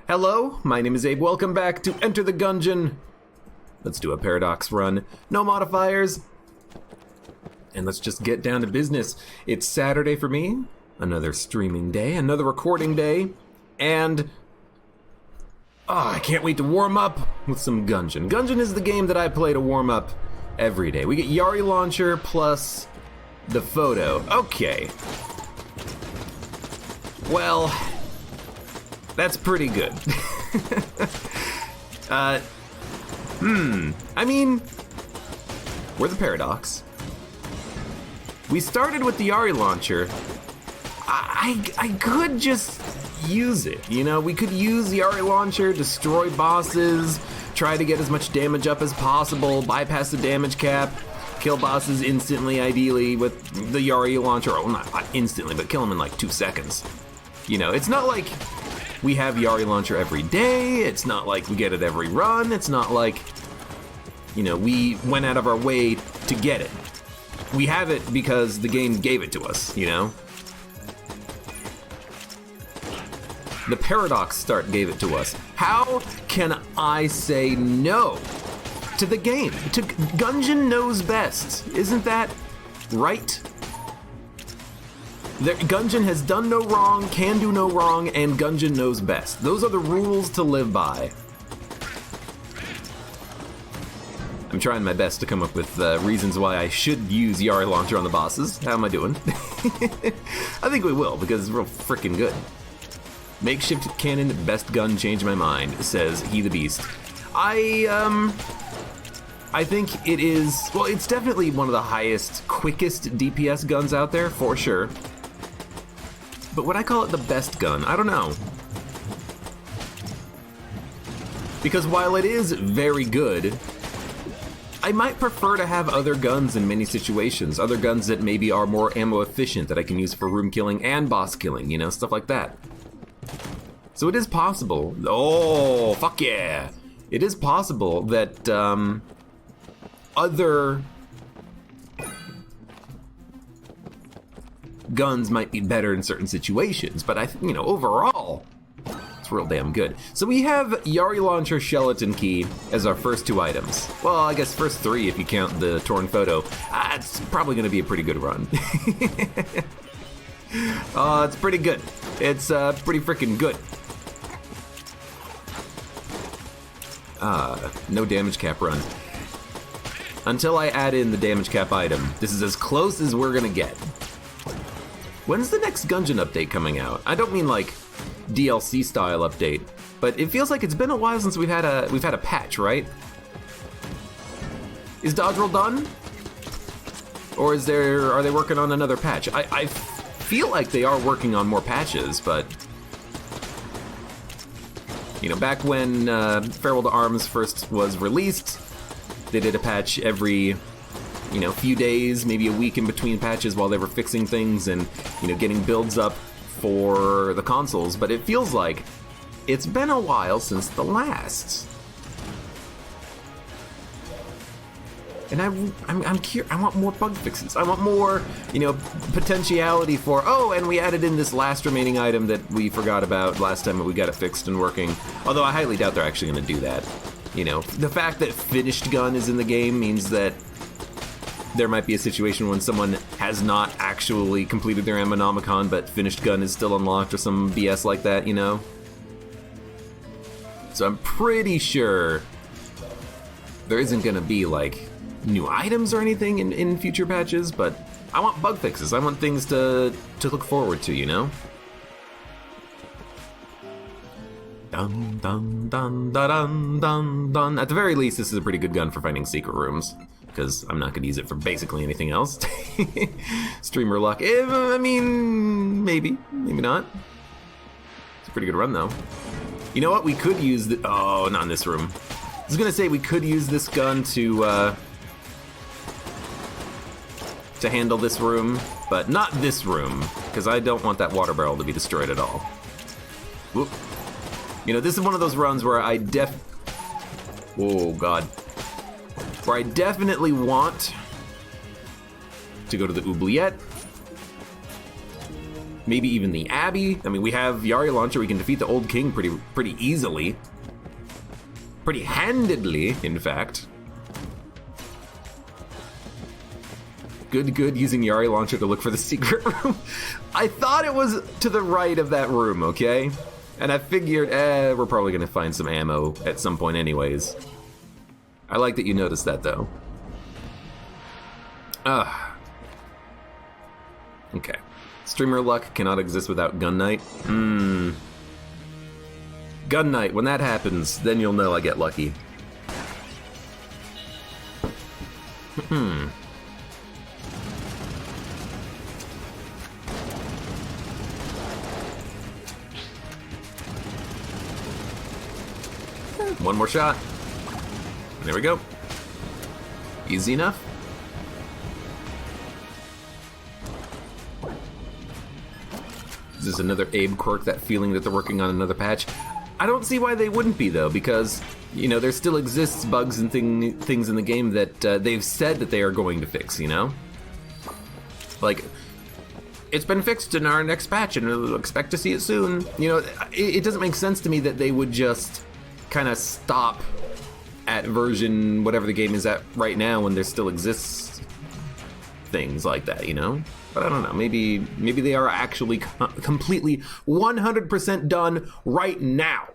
Hello, my name is Abe. Welcome back to Enter the Gungeon. Let's do a paradox run. No modifiers. And let's just get down to business. It's Saturday for me. Another streaming day, another recording day. And I can't wait to warm up with some Gungeon. Gungeon is the game that I play to warm up every day. We get Yari Launcher plus the photo. Okay. Well, that's pretty good. I mean, we're the Paradox. We started with the Yari Launcher. I could just use it, you know? We could use the Yari Launcher, destroy bosses, try to get as much damage up as possible, bypass the damage cap, kill bosses instantly, ideally, with the Yari Launcher. Well, not instantly, but kill them in like 2 seconds. You know, it's not like we have Yari Launcher every day. It's not like we get it every run. It's not like, you know, we went out of our way to get it. We have it because the game gave it to us, you know? The Paradox start gave it to us. How can I say no to the game? Gungeon knows best. Isn't that right? Gungeon has done no wrong, can do no wrong, and Gungeon knows best. Those are the rules to live by. I'm trying my best to come up with reasons why I should use Yari Launcher on the bosses. How am I doing? I think we will, because it's real freaking good. Makeshift cannon, best gun, change my mind, says He the Beast. I think it is, well, it's definitely one of the highest, quickest DPS guns out there, for sure. But would I call it the best gun? I don't know. Because while it is very good, I might prefer to have other guns in many situations. Other guns that maybe are more ammo efficient that I can use for room killing and boss killing, you know, stuff like that. So it is possible. Oh, fuck yeah! It is possible that other guns might be better in certain situations, but you know, overall, it's real damn good. So we have Yari Launcher, Skeleton Key as our first 2 items. Well, I guess first 3 if you count the torn photo. It's probably gonna be a pretty good run. It's pretty good. It's pretty freaking good. No damage cap run. Until I add in the damage cap item, this is as close as we're gonna get. When's the next Gungeon update coming out? I don't mean like DLC style update, but it feels like it's been a while since we've had a patch, right? Is dodge roll done? Or are they working on another patch? I feel like they are working on more patches, but you know, back when Farewell to Arms first was released, they did a patch every, you know, few days, maybe a week in between patches while they were fixing things and, you know, getting builds up for the consoles. But it feels like it's been a while since the last. And I'm curious. I want more bug fixes. I want more, you know, potentiality for, oh, and we added in this last remaining item that we forgot about last time, but we got it fixed and working. Although I highly doubt they're actually going to do that. You know, the fact that finished gun is in the game means that there might be a situation when someone has not actually completed their Ammonomicon, but finished gun is still unlocked or some BS like that, you know? So I'm pretty sure there isn't going to be, like, new items or anything in future patches, but I want bug fixes. I want things to look forward to, you know? Dun dun dun dun dun dun dun. At the very least, this is a pretty good gun for finding secret rooms, because I'm not going to use it for basically anything else. Streamer luck. I mean, maybe not. It's a pretty good run, though. You know what? We could use the... Oh, not in this room. I was going to say we could use this gun to handle this room, but not this room, because I don't want that water barrel to be destroyed at all. Whoop. You know, this is one of those runs where I oh, God. Where I definitely want to go to the oubliette, maybe even the Abbey. I mean, we have Yari Launcher. We can defeat the Old King pretty easily. Pretty handedly, in fact. Good using Yari Launcher to look for the secret room. I thought it was to the right of that room, okay? And I figured, we're probably gonna find some ammo at some point anyways. I like that you noticed that, though. Okay. Streamer luck cannot exist without Gun Knight. Gun Knight, when that happens, then you'll know I get lucky. One more shot. There we go. Easy enough. Is this another Abe quirk, that feeling that they're working on another patch? I don't see why they wouldn't be, though, because, you know, there still exists bugs and things in the game that they've said that they are going to fix, you know? Like, it's been fixed in our next patch, and we'll expect to see it soon. You know, it doesn't make sense to me that they would just kind of stop at version whatever the game is at right now when there still exists things like that, you know? But I don't know, maybe they are actually completely 100% done right now.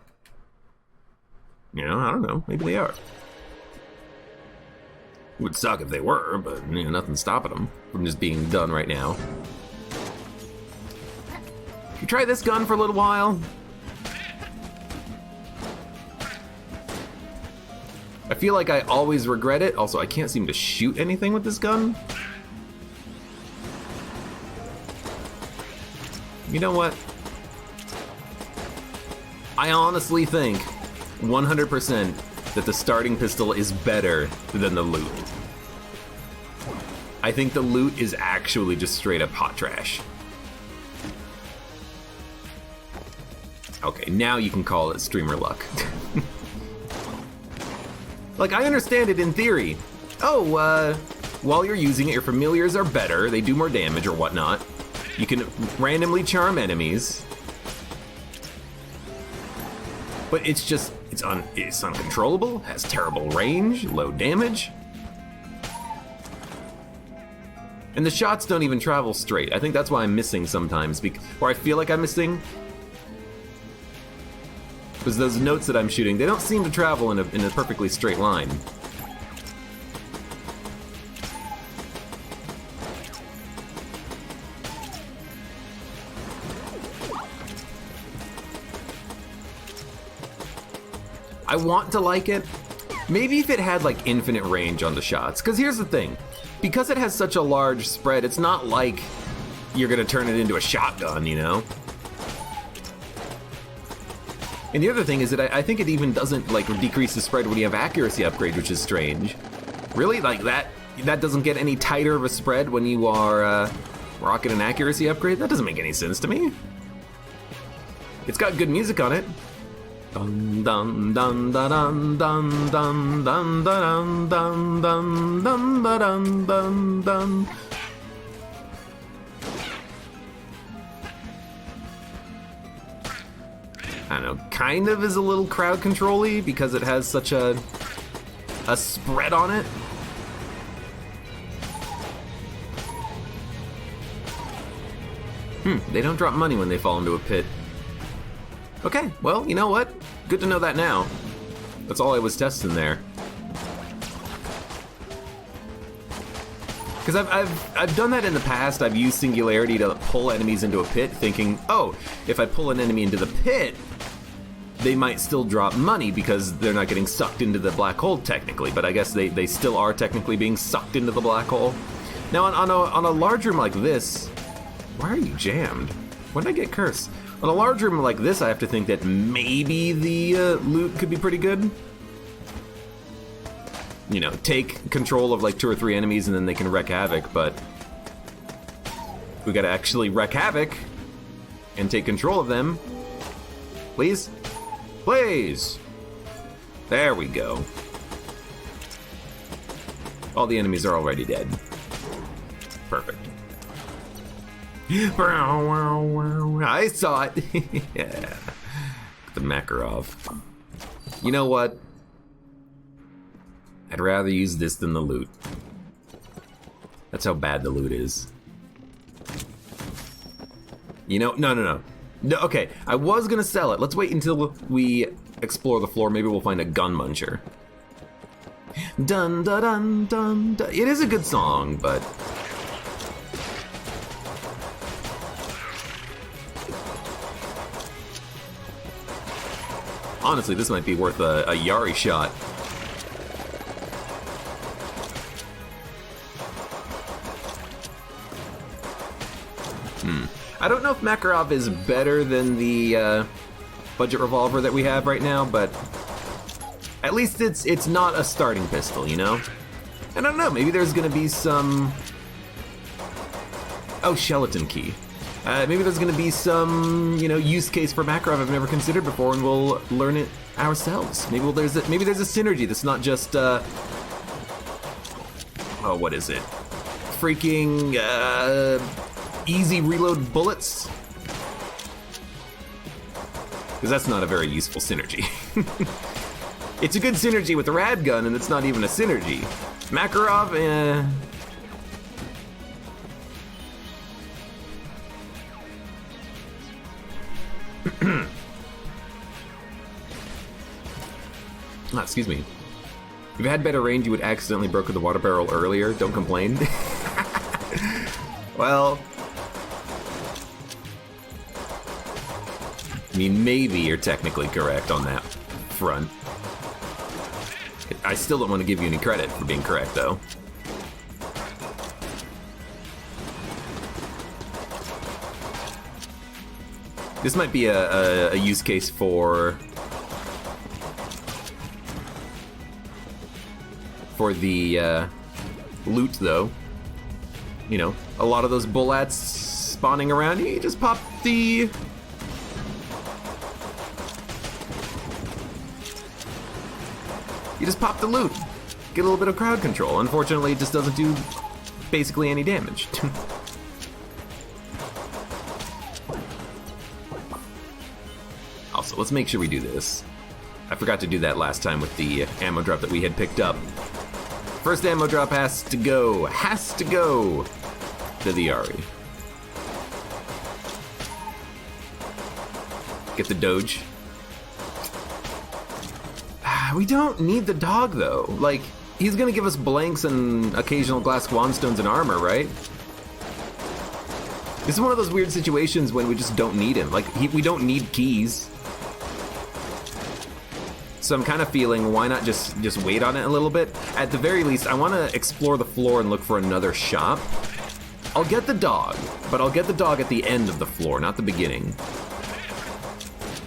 You know, I don't know, maybe they are. It would suck if they were, but you know, nothing's stopping them from just being done right now. You try this gun for a little while. I feel like I always regret it. Also, I can't seem to shoot anything with this gun. You know what? I honestly think 100% that the starting pistol is better than the loot. I think the loot is actually just straight up hot trash. Okay, now you can call it streamer luck. Like, I understand it in theory. Oh, while you're using it, your familiars are better, they do more damage or whatnot. You can randomly charm enemies. But it's just, it's uncontrollable, has terrible range, low damage. And the shots don't even travel straight. I think that's why I'm missing sometimes, or I feel like I'm missing. Because those notes that I'm shooting, they don't seem to travel in a perfectly straight line. I want to like it. Maybe if it had like infinite range on the shots. Because here's the thing. Because it has such a large spread, it's not like you're gonna turn it into a shotgun, you know? And the other thing is that I think it even doesn't like decrease the spread when you have accuracy upgrade, which is strange. Really? Like that doesn't get any tighter of a spread when you are rocking an accuracy upgrade? That doesn't make any sense to me. It's got good music on it. Dun dun dun dun dun dun dun dun dun dun dun dun dun dun. I don't know, kind of is a little crowd control-y because it has such a spread on it. They don't drop money when they fall into a pit. Okay, well, you know what? Good to know that now. That's all I was testing there. Because I've done that in the past. I've used Singularity to pull enemies into a pit, thinking, oh, if I pull an enemy into the pit, they might still drop money because they're not getting sucked into the black hole technically, but I guess they still are technically being sucked into the black hole. Now on a large room like this, why are you jammed? When did I get cursed? On a large room like this, I have to think that maybe the loot could be pretty good. You know, take control of like 2 or 3 enemies and then they can wreak havoc, but we gotta actually wreak havoc and take control of them. Please? Please! There we go. All the enemies are already dead. Perfect. I saw it. Yeah. The Makarov. You know what? I'd rather use this than the loot. That's how bad the loot is. You know, no, okay, I was gonna sell it. Let's wait until we explore the floor. Maybe we'll find a gun muncher. Dun dun dun dun dun. It is a good song, but honestly, this might be worth a Yari shot. I don't know if Makarov is better than the budget revolver that we have right now, but at least it's not a starting pistol, you know? I don't know, maybe there's gonna be some... Oh, Chillin key. Maybe there's gonna be some, you know, use case for Makarov I've never considered before, and we'll learn it ourselves. Maybe there's a synergy that's not just, oh, what is it? Freaking, easy reload bullets? Because that's not a very useful synergy. It's a good synergy with the rad gun, and it's not even a synergy. Makarov, excuse me. If you had better range, you would accidentally broke the water barrel earlier. Don't complain. Well, I mean, maybe you're technically correct on that front. I still don't want to give you any credit for being correct, though. This might be a use case for the loot, though. You know, a lot of those bullets spawning around, you just pop the... You just pop the loot. Get a little bit of crowd control. Unfortunately, it just doesn't do basically any damage. Also, let's make sure we do this. I forgot to do that last time with the ammo drop that we had picked up. First ammo drop has to go to the Yari. Get the Doge. We don't need the dog, though. Like, he's gonna give us blanks and occasional glass swanstones and armor, right? This is one of those weird situations when we just don't need him. Like, we don't need keys. So I'm kind of feeling, why not just wait on it a little bit? At the very least, I want to explore the floor and look for another shop. I'll get the dog, but I'll get the dog at the end of the floor, not the beginning.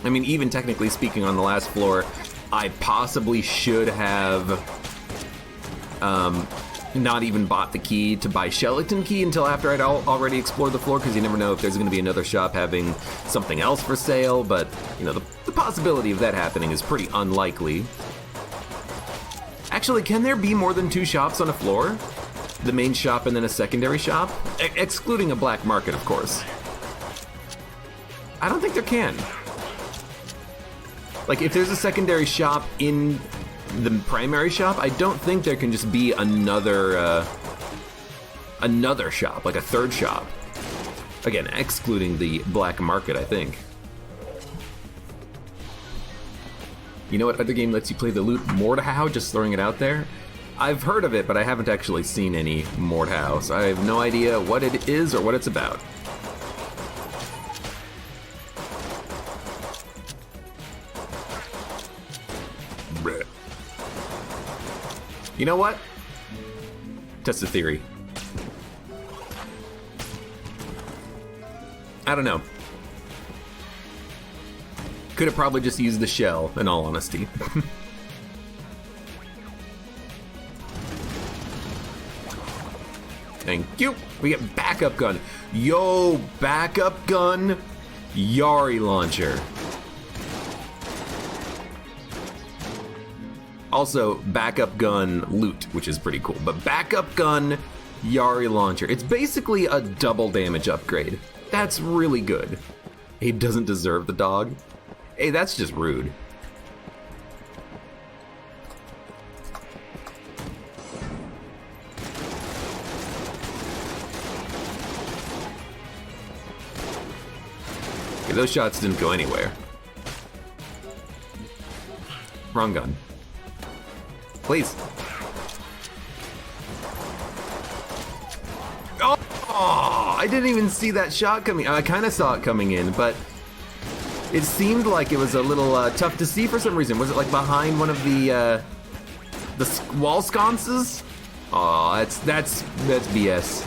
I mean, even technically speaking, on the last floor, I possibly should have not even bought the key to buy Chillin key until after I'd already explored the floor, because you never know if there's going to be another shop having something else for sale, but, you know, the possibility of that happening is pretty unlikely. Actually, can there be more than 2 shops on a floor? The main shop and then a secondary shop? Excluding a black market, of course. I don't think there can. Like, if there's a secondary shop in the primary shop, I don't think there can just be another shop, like a third shop. Again, excluding the black market, I think. You know what other game lets you play the loot? Mordhau, just throwing it out there. I've heard of it, but I haven't actually seen any Mordhau, so I have no idea what it is or what it's about. You know what? Test the theory. I don't know. Could have probably just used the shell, in all honesty. Thank you. We get backup gun. Yo, backup gun, Yari launcher. Also, backup gun loot, which is pretty cool. But backup gun, Yari launcher. It's basically a double damage upgrade. That's really good. Abe doesn't deserve the dog. Hey, that's just rude. Okay, those shots didn't go anywhere. Wrong gun. Please. Oh, I didn't even see that shot coming. I kind of saw it coming in, but it seemed like it was a little tough to see for some reason. Was it like behind one of the wall sconces? Oh, that's BS.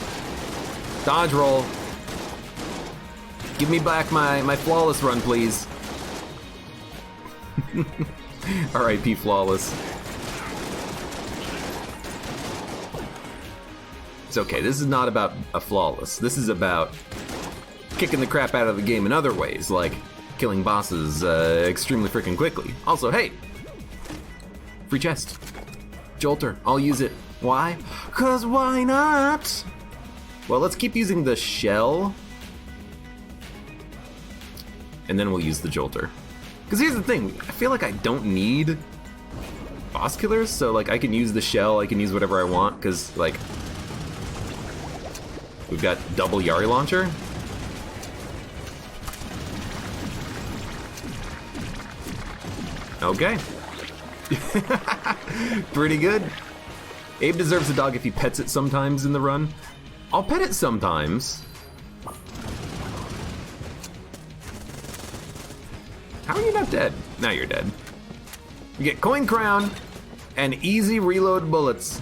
Dodge roll. Give me back my flawless run, please. R.I.P. flawless. It's okay, this is not about a flawless. This is about kicking the crap out of the game in other ways, like killing bosses extremely freaking quickly. Also, hey, free chest. Jolter, I'll use it. Why? 'Cause why not? Well, let's keep using the shell. And then we'll use the Jolter. Because here's the thing, I feel like I don't need boss killers, so like I can use the shell, I can use whatever I want, because like we've got double Yari launcher. Okay. Pretty good. Abe deserves a dog if he pets it sometimes in the run. I'll pet it sometimes. How are you not dead? Now you're dead. You get coin crown and easy reload bullets,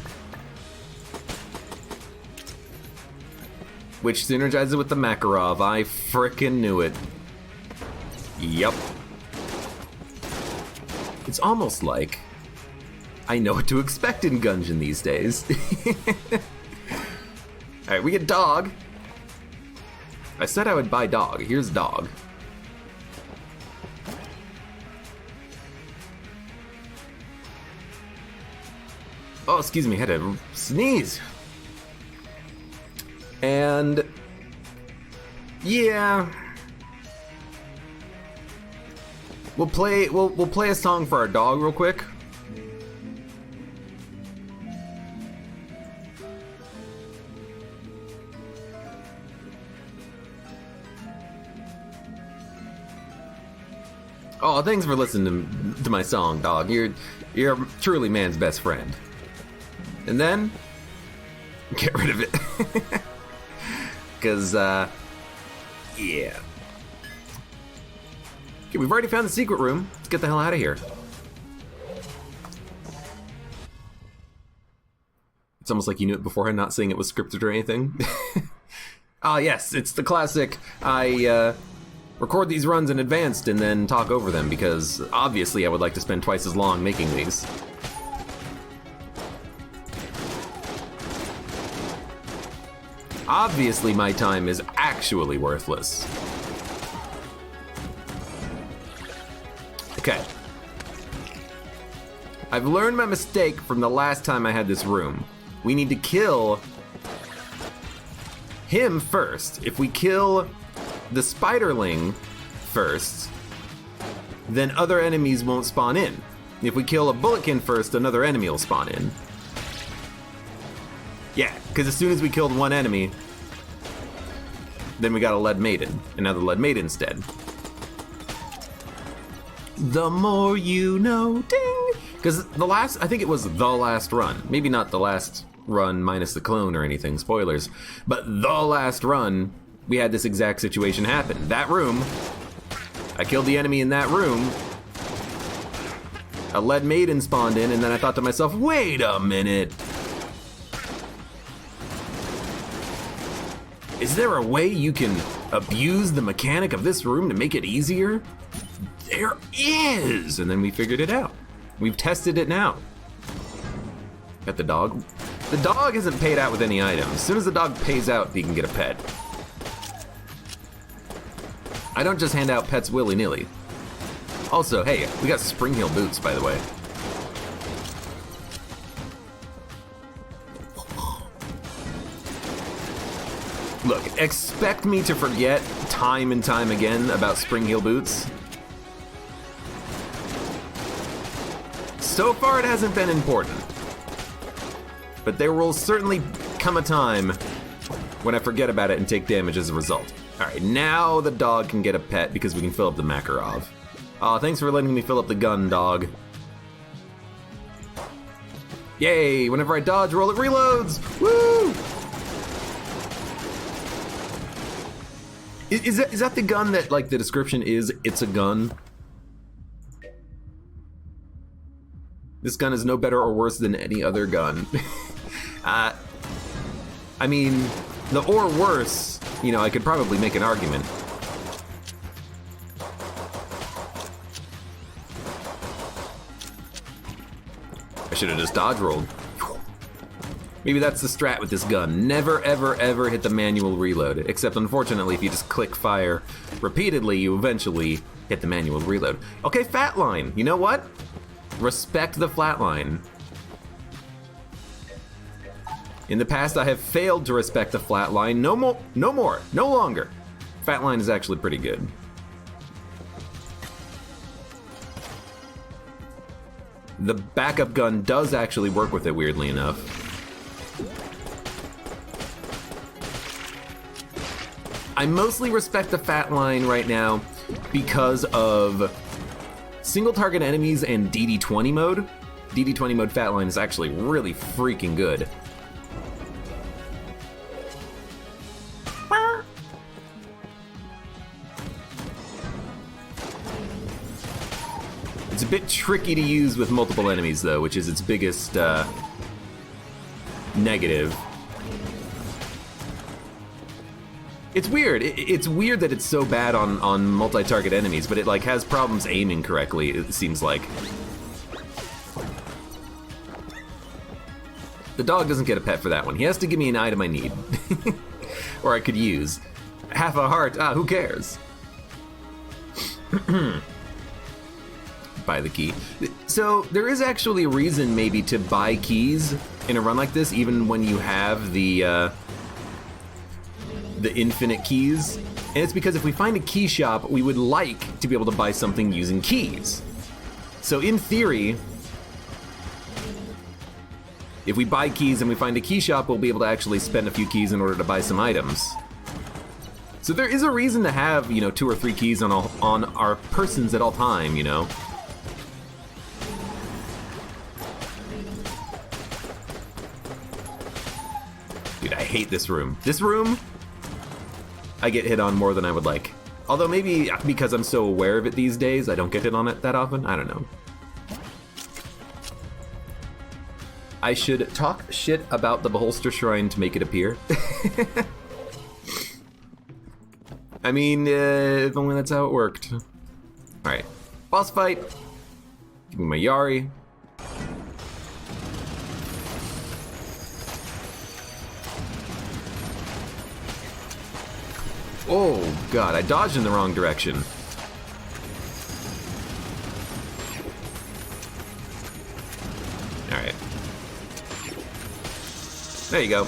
which synergizes with the Makarov. I frickin' knew it. Yup. It's almost like I know what to expect in Gungeon these days. Alright, we get dog. I said I would buy dog. Here's dog. Oh, excuse me, I had to sneeze. And yeah, we'll play a song for our dog real quick. Oh, thanks for listening to my song, dog. You're truly man's best friend. And then get rid of it. Because, yeah. Okay, we've already found the secret room. Let's get the hell out of here. It's almost like you knew it beforehand, not saying it was scripted or anything. Ah, yes, it's the classic. I record these runs in advance and then talk over them, because obviously I would like to spend twice as long making these. Obviously, my time is actually worthless. Okay. I've learned my mistake from the last time I had this room. We need to kill him first. If we kill the spiderling first, then other enemies won't spawn in. If we kill a bulletkin first, another enemy will spawn in. Yeah, because as soon as we killed one enemy, then we got a lead maiden. Another lead maiden's dead. The more you know, ding! Because I think it was the last run. Maybe not the last run minus the clone or anything, spoilers. But the last run, we had this exact situation happen. That room, I killed the enemy in that room. A lead maiden spawned in, and then I thought to myself, wait a minute. Is there a way you can abuse the mechanic of this room to make it easier? There is! And then we figured it out. We've tested it now. Got the dog. The dog isn't paid out with any items. As soon as the dog pays out, he can get a pet. I don't just hand out pets willy-nilly. Also, hey, we got spring heel boots, by the way. Look, expect me to forget time and time again about spring heel boots. So far it hasn't been important. But there will certainly come a time when I forget about it and take damage as a result. Alright, now the dog can get a pet because we can fill up the Makarov. Aw, thanks for letting me fill up the gun, dog. Yay, whenever I dodge roll, it reloads! Woo! Is that the gun that, like, the description is, it's a gun? This gun is no better or worse than any other gun. I mean, the or worse, you know, I could probably make an argument. I should have just dodge rolled. Maybe that's the strat with this gun. Never, ever, ever hit the manual reload. Except, unfortunately, if you just click fire repeatedly, you eventually hit the manual reload. Okay, fat line. You know what? Respect the flatline. In the past, I have failed to respect the flatline. No more, no longer. Flatline is actually pretty good. The backup gun does actually work with it, weirdly enough. I mostly respect the fat line right now because of single target enemies and DD20 mode. DD20 mode fat line is actually really freaking good. It's a bit tricky to use with multiple enemies though, which is its biggest negative. It's weird. It's weird that it's so bad on multi-target enemies, but it like has problems aiming correctly, it seems like. The dog doesn't get a pet for that one. He has to give me an item I need. Or I could use. Half a heart, who cares? Buy the key. So there is actually a reason maybe to buy keys in a run like this, even when you have the infinite keys. And it's because if we find a key shop, we would like to be able to buy something using keys. So in theory, if we buy keys and we find a key shop, we'll be able to actually spend a few keys in order to buy some items. So there is a reason to have, you know, 2 or 3 keys on our persons at all time, you know. Dude, I hate this room. This room, I get hit on more than I would like. Although maybe because I'm so aware of it these days, I don't get hit on it that often. I don't know. I should talk shit about the Beholster Shrine to make it appear. I mean, if only that's how it worked. Alright, boss fight. Give me my Yari. Oh god, I dodged in the wrong direction. Alright. There you go.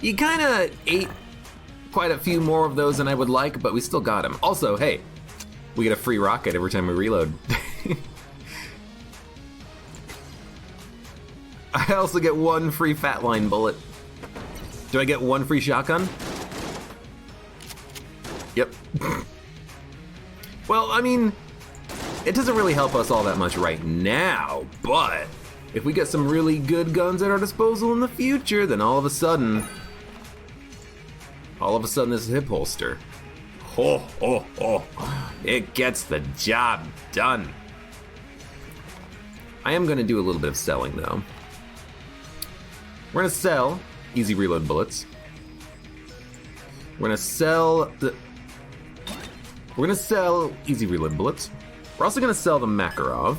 You kinda ate quite a few more of those than I would like, but we still got him. Also, hey, we get a free rocket every time we reload. I also get 1 free fat line bullet. Do I get 1 free shotgun? Yep. Well, I mean, it doesn't really help us all that much right now, but if we get some really good guns at our disposal in the future, then all of a sudden this hip holster. It gets the job done. I am gonna do a little bit of selling though. We're gonna sell easy reload bullets. We're gonna sell easy reload bullets. We're also gonna sell the Makarov.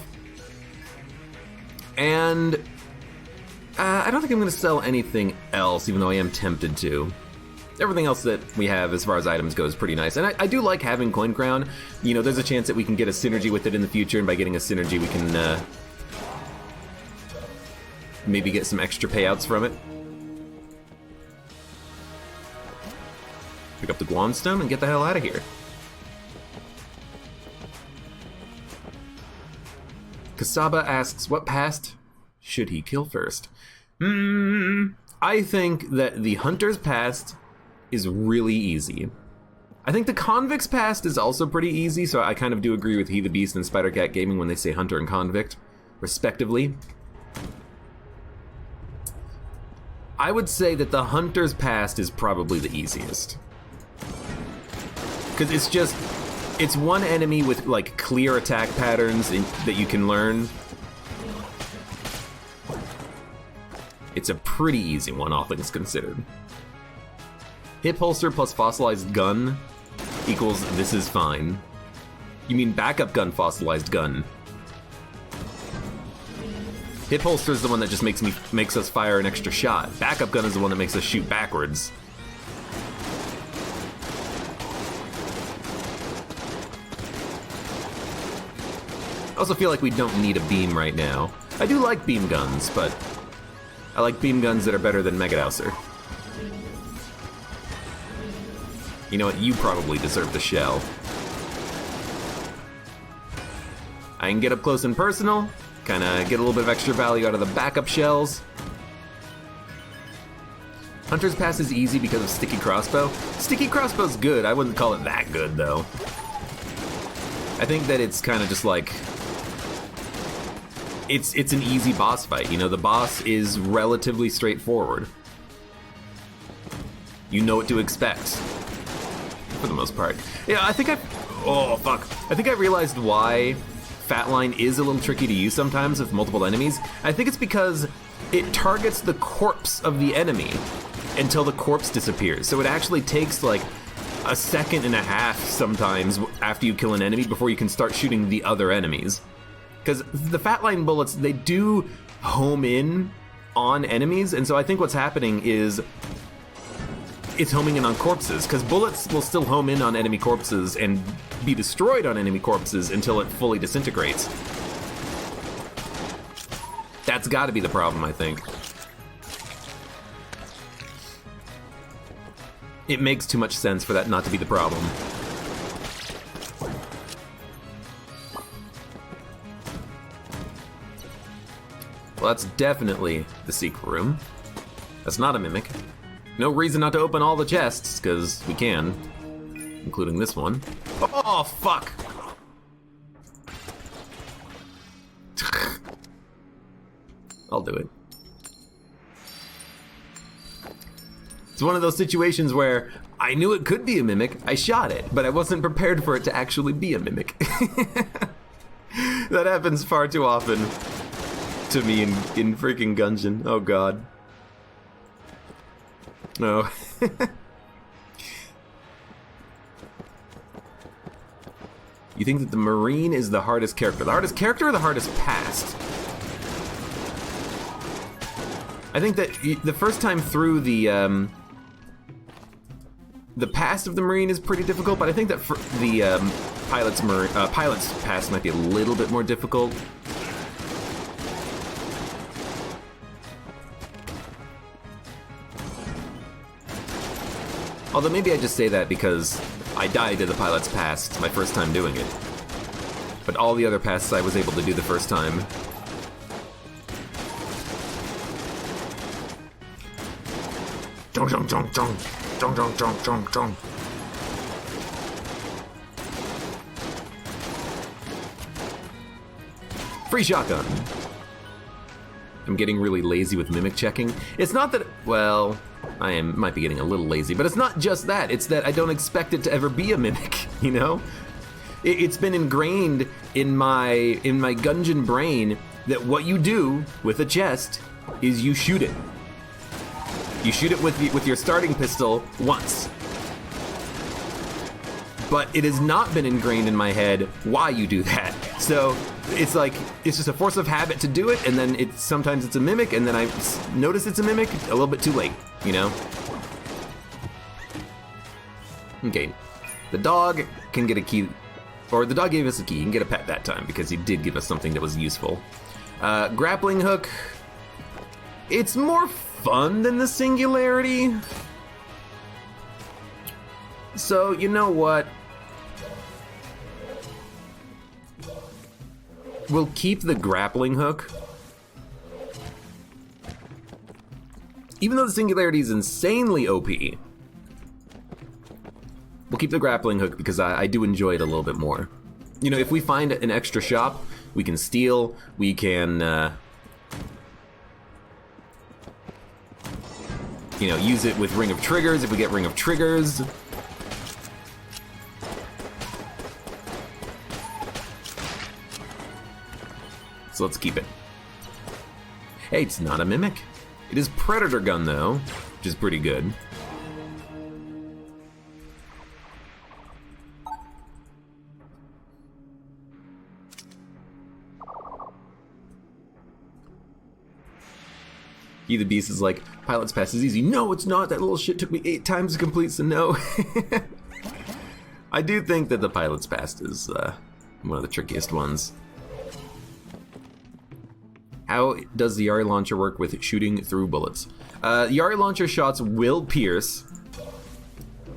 And I don't think I'm gonna sell anything else, even though I am tempted to. Everything else that we have as far as items goes is pretty nice. And I do like having Coin Crown. You know, there's a chance that we can get a synergy with it in the future, and by getting a synergy we can maybe get some extra payouts from it. Pick up the Guanstone and get the hell out of here. Kasaba asks, what past should he kill first? I think that the Hunter's past is really easy. I think the Convict's past is also pretty easy, so I kind of do agree with He the Beast and Spider-Cat Gaming when they say Hunter and Convict, respectively. I would say that the Hunter's past is probably the easiest. Because it's one enemy with like clear attack patterns that you can learn. It's a pretty easy one, all things considered. Hip holster plus fossilized gun equals this is fine. You mean backup gun, fossilized gun. Hip holster is the one that just makes us fire an extra shot. Backup gun is the one that makes us shoot backwards. I also feel like we don't need a beam right now. I do like beam guns, but I like beam guns that are better than Megadowser. You know what? You probably deserve the shell. I can get up close and personal, kind of get a little bit of extra value out of the backup shells. Hunter's Pass is easy because of Sticky Crossbow. Sticky Crossbow's good. I wouldn't call it that good, though. I think that it's kind of just like... It's an easy boss fight, you know? The boss is relatively straightforward. You know what to expect. For the most part. Yeah, I think oh, fuck. I think I realized why Fatline is a little tricky to use sometimes with multiple enemies. I think it's because it targets the corpse of the enemy until the corpse disappears. So it actually takes like a second and a half sometimes after you kill an enemy before you can start shooting the other enemies. Because the Fatline bullets, they do home in on enemies, and so I think what's happening is it's homing in on corpses, because bullets will still home in on enemy corpses and be destroyed on enemy corpses until it fully disintegrates. That's gotta be the problem, I think. It makes too much sense for that not to be the problem. Well, that's definitely the secret room. That's not a mimic. No reason not to open all the chests, because we can. Including this one. Oh, fuck! I'll do it. It's one of those situations where I knew it could be a mimic, I shot it, but I wasn't prepared for it to actually be a mimic. That happens far too often to me in freaking Gungeon. Oh god. No. You think that the Marine is the hardest character? The hardest character or the hardest past? I think that the first time through the past of the Marine is pretty difficult, but I think that for the pilot's past might be a little bit more difficult. Although maybe I just say that because I died to the pilot's past my first time doing it. But all the other pasts I was able to do the first time. Jong jong jong jong jong jong jong jong jong. Free shotgun. I'm getting really lazy with mimic checking. It's not that, well, might be getting a little lazy, but it's not just that. It's that I don't expect it to ever be a mimic, you know? It's been ingrained in my Gungeon brain that what you do with a chest is you shoot it. You shoot it with your starting pistol once. But it has not been ingrained in my head why you do that. So it's like, it's just a force of habit to do it, and then sometimes it's a mimic, and then I notice it's a mimic a little bit too late, you know? Okay, the dog can get a key, or the dog gave us a key. He can get a pet that time, because he did give us something that was useful. Grappling hook, It's more fun than the Singularity. So, you know what? We'll keep the grappling hook. Even though the Singularity is insanely OP, we'll keep the grappling hook because I do enjoy it a little bit more. You know, if we find an extra shop, we can steal, we can, you know, use it with Ring of Triggers if we get Ring of Triggers. So let's keep it. Hey, it's not a Mimic. It is Predator Gun, though, which is pretty good. He the Beast is like, Pilot's Pass is easy. No, it's not. That little shit took me 8 times to complete, so no. I do think that the Pilot's Pass is one of the trickiest ones. How does the Yari launcher work with shooting through bullets? Yari launcher shots will pierce.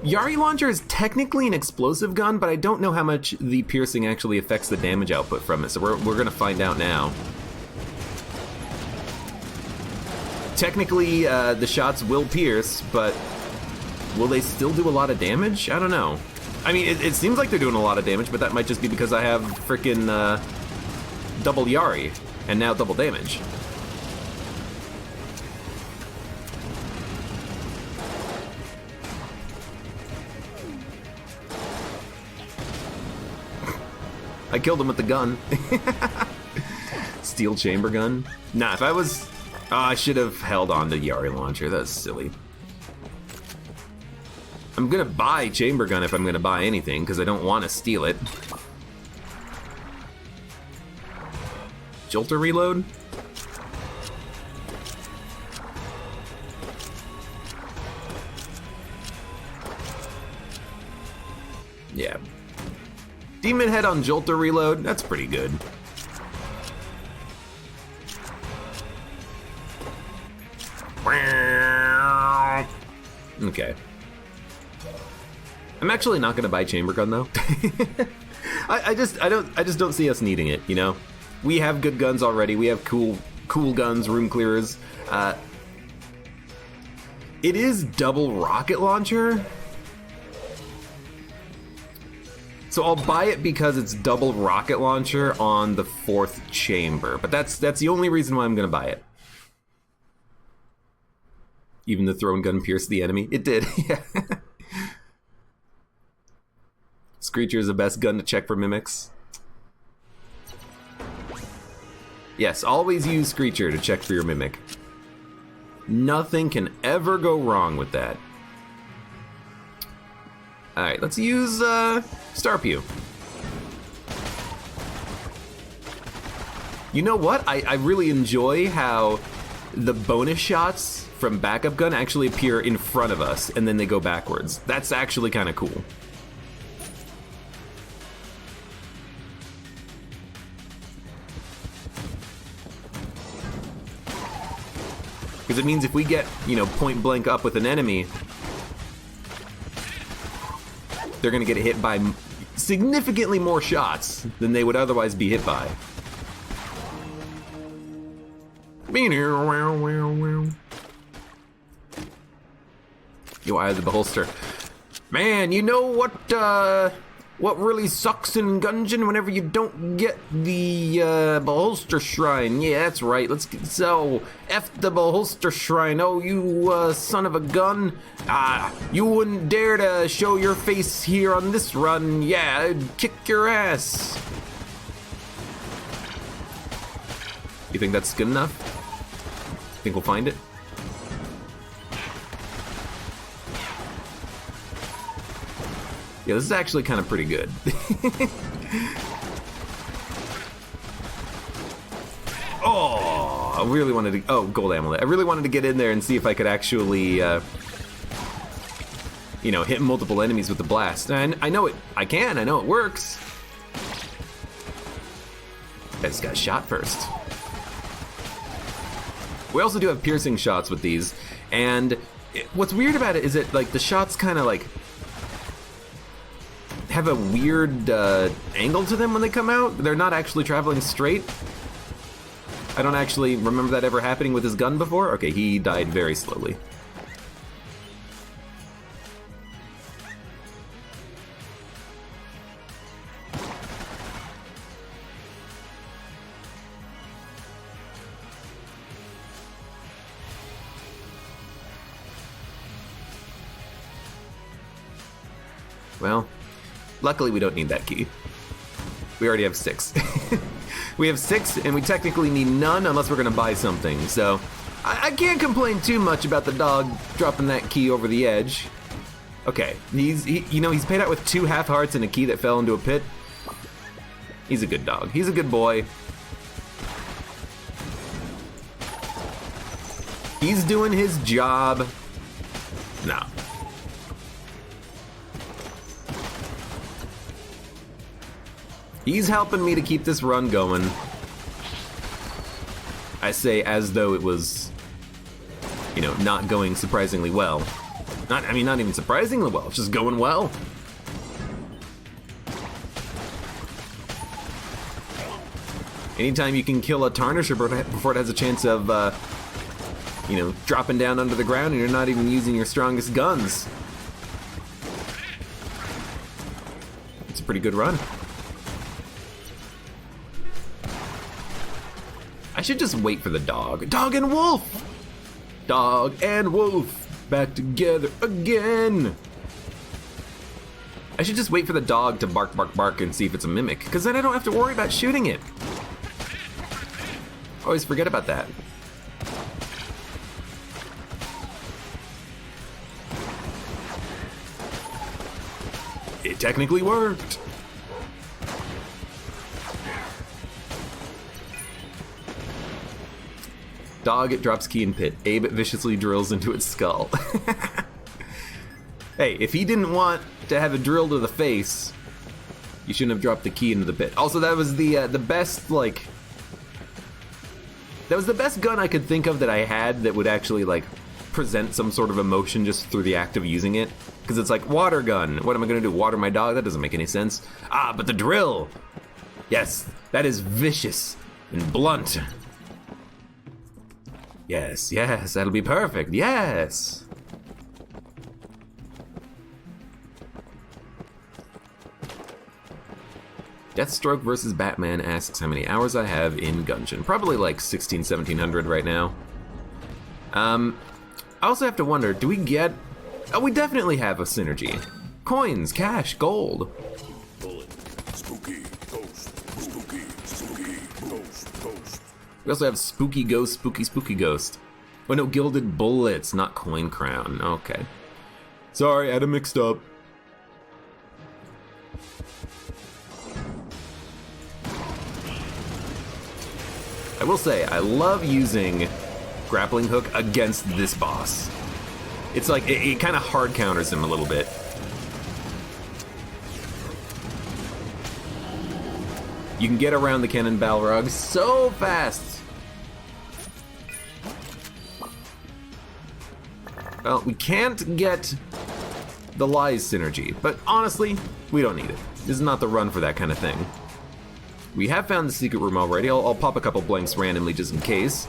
Yari launcher is technically an explosive gun, but I don't know how much the piercing actually affects the damage output from it, so we're gonna find out now. Technically, the shots will pierce, but will they still do a lot of damage? I don't know. I mean, it seems like they're doing a lot of damage, but that might just be because I have frickin' double Yari. And now double damage. I killed him with the gun. Steel chamber gun? Nah, if I was... Oh, I should have held on to Yari launcher. That's silly. I'm gonna buy chamber gun if I'm gonna buy anything, because I don't want to steal it. Jolter reload? Yeah. Demon head on Jolter reload? That's pretty good. Okay. I'm actually not gonna buy chamber gun though. I just don't see us needing it, you know? We have good guns already. We have cool guns, room clearers. It is double rocket launcher. So I'll buy it because it's double rocket launcher on the 4th chamber. But that's the only reason why I'm gonna buy it. Even the thrown gun pierced the enemy. It did, yeah. Screecher is the best gun to check for mimics. Yes, always use Screecher to check for your Mimic. Nothing can ever go wrong with that. Alright, let's use Star Pew. You know what? I really enjoy how the bonus shots from backup gun actually appear in front of us and then they go backwards. That's actually kind of cool. Because it means if we get, you know, point blank up with an enemy, they're gonna get hit by significantly more shots than they would otherwise be hit by. Yo, I have the Beholster. Man, you know what really sucks in Gungeon whenever you don't get the Beholster Shrine? Yeah, that's right. So F the Beholster Shrine. Oh, you son of a gun. You wouldn't dare to show your face here on this run. Yeah, I'd kick your ass. You think that's good enough? Think we'll find it? Yeah, this is actually kind of pretty good. Oh, I really wanted to... Oh, gold amulet. I really wanted to get in there and see if I could actually, you know, hit multiple enemies with the blast. And I know it... I can. I know it works. I just got shot first. We also do have piercing shots with these, and what's weird about it is that like the shots kind of like have a weird angle to them when they come out. They're not actually traveling straight. I don't actually remember that ever happening with his gun before. Okay, he died very slowly. Well, luckily we don't need that key. We already have 6. We have 6, and we technically need none unless we're gonna buy something, so I can't complain too much about the dog dropping that key over the edge. Okay, he's paid out with 2 half hearts and a key that fell into a pit. He's a good dog. He's a good boy. He's doing his job. No. He's helping me to keep this run going. I say as though it was, not going surprisingly well. Not even surprisingly well, it's just going well. Anytime you can kill a Tarnisher before it has a chance of, dropping down under the ground and you're not even using your strongest guns. It's a pretty good run. I should just wait for the dog. Dog and wolf! Dog and wolf back together again! I should just wait for the dog to bark, bark, bark and see if it's a mimic, because then I don't have to worry about shooting it. Always forget about that. It technically worked. Dog, it drops key in pit. Abe, it viciously drills into its skull. Hey, if he didn't want to have a drill to the face, you shouldn't have dropped the key into the pit. Also, that was the best, that was the best gun I could think of that I had that would actually, present some sort of emotion just through the act of using it. Because it's like, water gun. What am I going to do, water my dog? That doesn't make any sense. Ah, but the drill! Yes, that is vicious and blunt. Yes, that'll be perfect, yes! Deathstroke versus Batman asks how many hours I have in Gungeon. Probably like 1700 right now. I also have to wonder, do we get... Oh, we definitely have a synergy. Coins, cash, gold. Bullet, spooky, ghost, spooky, spooky, ghost. We also have spooky ghost, spooky ghost. Oh no, gilded bullets, not coin crown. Okay. Sorry, I had it mixed up. I will say, I love using grappling hook against this boss. It's like, it kind of hard counters him a little bit. You can get around the cannon Balrog so fast. Well, we can't get the Lies synergy, but honestly, we don't need it. This is not the run for that kind of thing. We have found the secret room already. I'll pop a couple blanks randomly just in case.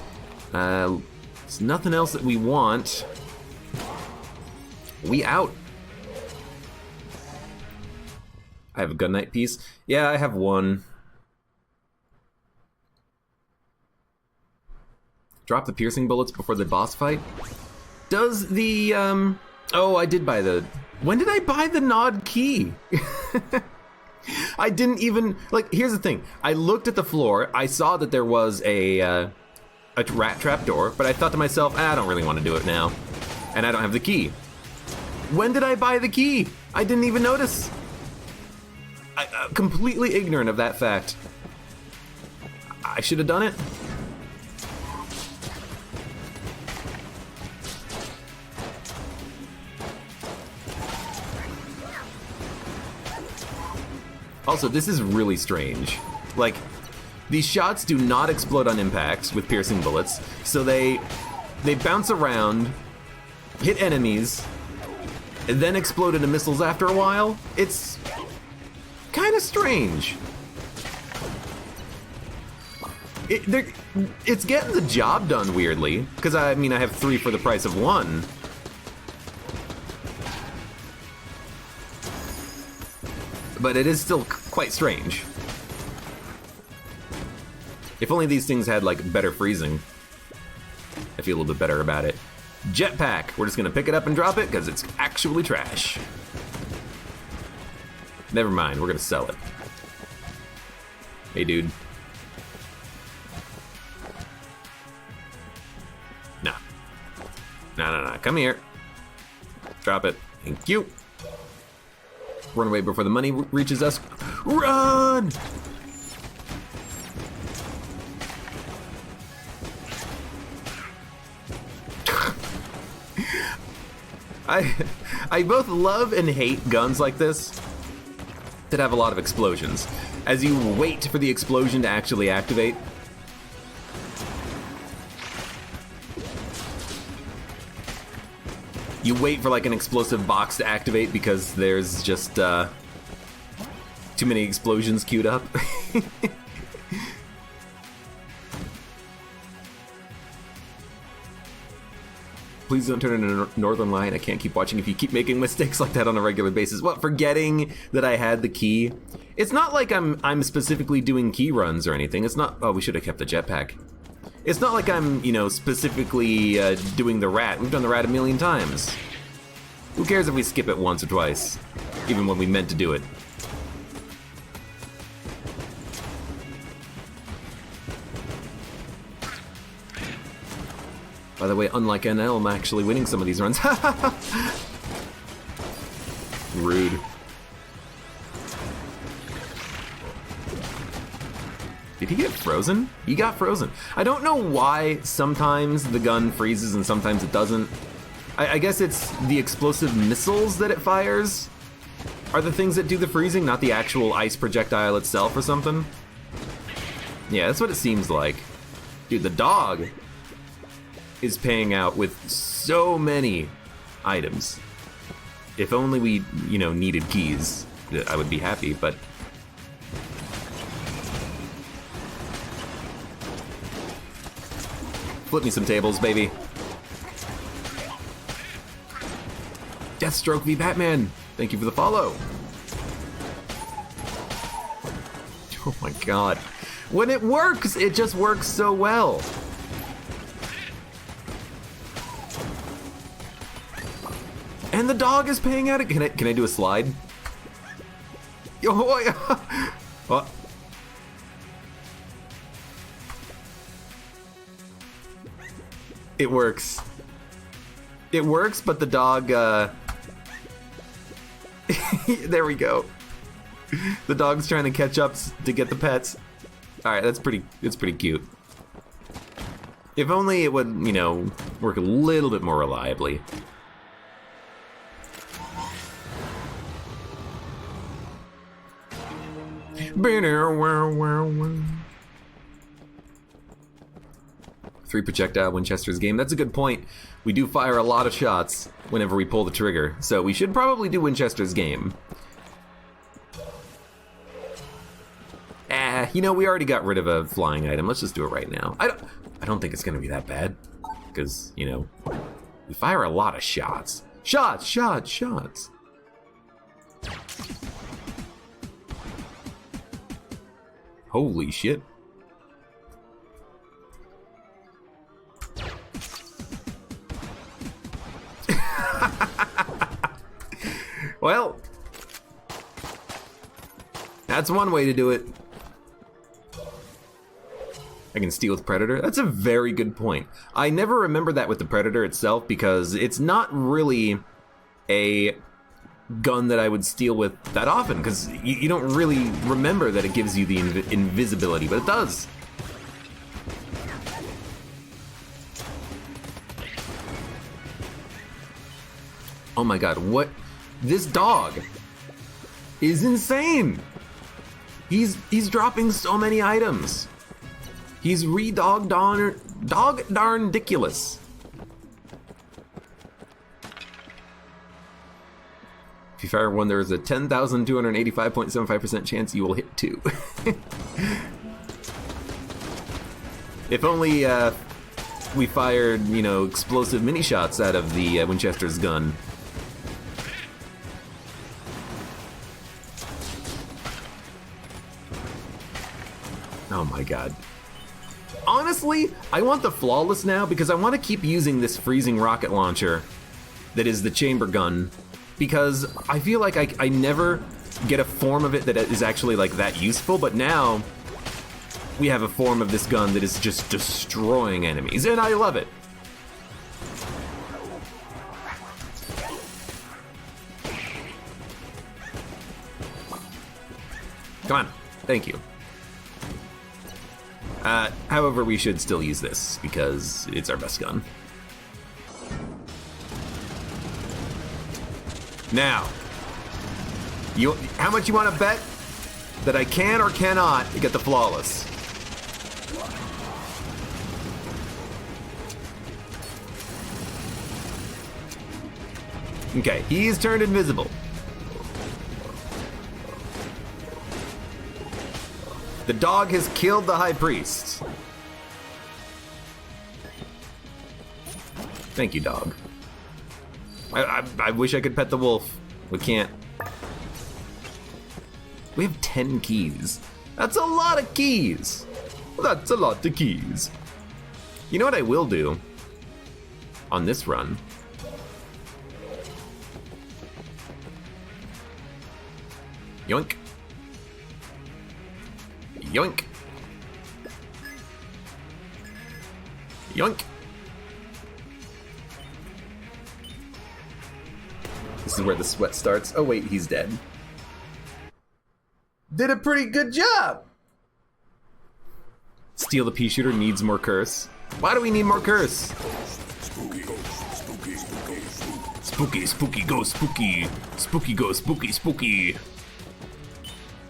There's nothing else that we want. We out. I have a gun knight piece. Yeah, I have one. Drop the piercing bullets before the boss fight. Does the, oh, I did buy the... When did I buy the Nod key? I didn't even... here's the thing. I looked at the floor. I saw that there was a rat trap door, but I thought to myself, I don't really want to do it now. And I don't have the key. When did I buy the key? I didn't even notice. I'm completely ignorant of that fact. I should have done it. Also, this is really strange. These shots do not explode on impact with piercing bullets, so they bounce around, hit enemies, and then explode into missiles after a while. It's kind of strange. It's getting the job done weirdly, because I mean I have 3 for the price of 1. But it is still quite strange. If only these things had like better freezing. I feel a little bit better about it. Jetpack, we're just gonna pick it up and drop it because it's actually trash. Never mind, we're gonna sell it. Hey dude. No. No, come here. Drop it, thank you. Run away before the money reaches us. Run! I both love and hate guns like this that have a lot of explosions. As you wait for the explosion to actually activate, you wait for like an explosive box to activate because there's just too many explosions queued up. Please don't turn into Northern Lion. I can't keep watching if you keep making mistakes like that on a regular basis. What, forgetting that I had the key? It's not like I'm specifically doing key runs or anything. It's not, oh, we should have kept the jetpack. It's not like I'm, specifically doing the rat. We've done the rat a million times. Who cares if we skip it once or twice, even when we meant to do it? By the way, unlike NL, I'm actually winning some of these runs. Rude. Did he get frozen? He got frozen. I don't know why sometimes the gun freezes and sometimes it doesn't. I guess it's the explosive missiles that it fires are the things that do the freezing, not the actual ice projectile itself or something. Yeah, that's what it seems like. Dude, the dog is paying out with so many items. If only we, needed keys, I would be happy, but... Flip me some tables, baby. Deathstroke v Batman, thank you for the follow. Oh my god. When it works, it just works so well. And the dog is paying out. Can I do a slide? Oh. It works. It works, but the dog, there we go. The dog's trying to catch up to get the pets. Alright, it's pretty cute. If only it would, work a little bit more reliably. Three projectile Winchester's game. That's a good point. We do fire a lot of shots whenever we pull the trigger, so we should probably do Winchester's game. We already got rid of a flying item. Let's just do it right now. I don't think it's gonna be that bad, because we fire a lot of shots. Shots. Holy shit. Well, that's one way to do it. I can steal with Predator. That's a very good point. I never remember that with the Predator itself because it's not really a gun that I would steal with that often because you don't really remember that it gives you the invisibility, but it does. Oh my god, what? This dog is insane. He's dropping so many items. He's dog darn ridiculous. If you fire one, there is a 10,285.75% chance you will hit two. If only we fired, you know, explosive mini shots out of the Winchester's gun. Oh my god. Honestly, I want the flawless now because I want to keep using this freezing rocket launcher that is the chamber gun, because I feel like I never get a form of it that is actually like that useful, but now we have a form of this gun that is just destroying enemies, and I love it. Come on, thank you. However, we should still use this because it's our best gun. Now, how much you want to bet that I can or cannot get the flawless? Okay, he's turned invisible. The dog has killed the high priest. Thank you, dog. I wish I could pet the wolf. We can't. We have 10 keys. That's a lot of keys. That's a lot of keys. You know what I will do on this run? Yoink. Yoink. Yoink. This is where the sweat starts. Oh wait, he's dead. Did a pretty good job! Steal the pea shooter needs more curse. Why do we need more curse? Spooky, spooky, go spooky. Spooky, go spooky, spooky.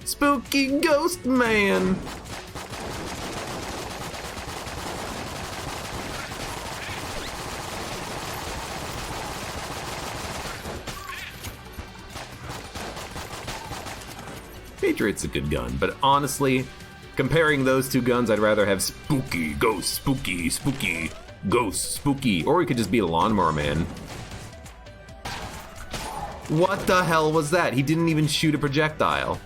Spooky ghost man. Patriot's a good gun, but honestly, comparing those two guns, I'd rather have spooky, ghost, spooky, spooky, ghost, spooky, or we could just be a lawnmower man. What the hell was that? He didn't even shoot a projectile.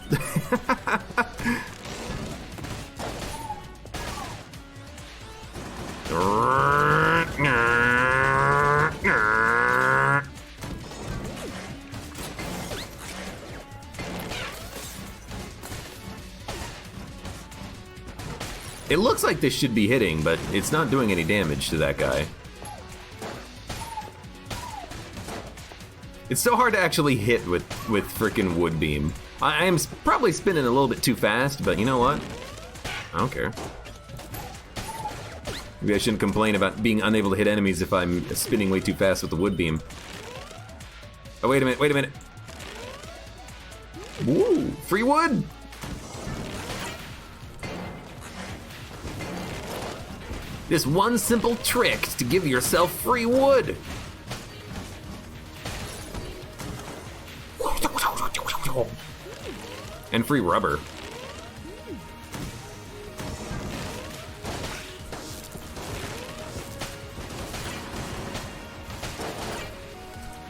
It looks like this should be hitting, but it's not doing any damage to that guy. It's so hard to actually hit with frickin' wood beam. I am probably spinning a little bit too fast, but you know what? I don't care. Maybe I shouldn't complain about being unable to hit enemies if I'm spinning way too fast with the wood beam. Oh, wait a minute, wait a minute. Woo, free wood! This one simple trick to give yourself free wood. And free rubber.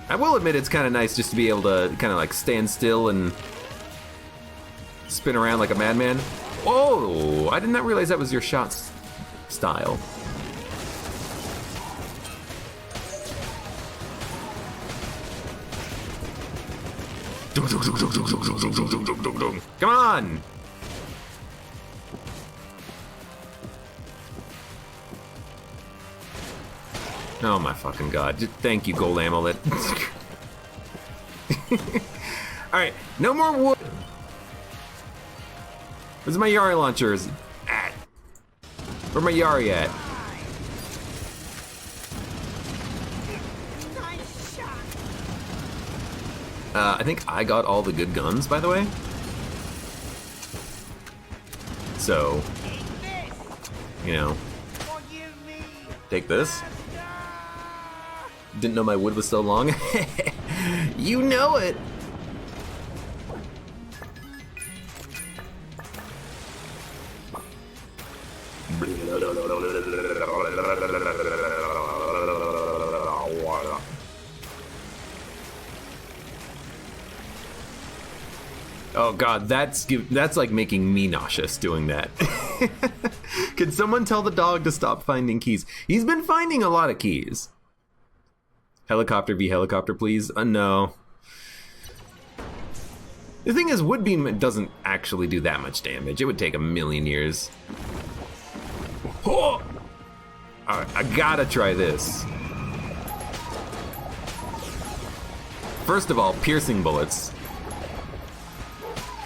I will admit it's kind of nice just to be able to kind of like stand still and spin around like a madman. Whoa, I did not realize that was your shot style. Come on! Oh my fucking god. Thank you, gold amulet. Alright, no more wood. Where's my Yari launchers at? Where my Yari at? I think I got all the good guns, by the way. So, you know. Take this. Didn't know my wood was so long. You know it. Oh god, that's like making me nauseous doing that. Can someone tell the dog to stop finding keys? He's been finding a lot of keys. Helicopter v helicopter, please. No. The thing is, wood beam doesn't actually do that much damage. It would take a million years. Oh! Alright, I gotta try this. First of all, piercing bullets.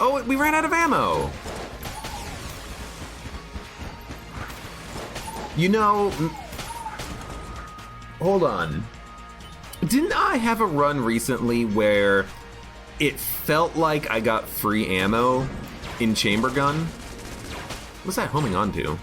Oh, we ran out of ammo. You know, hold on. Didn't I have a run recently where it felt like I got free ammo in chamber gun? What's that homing onto?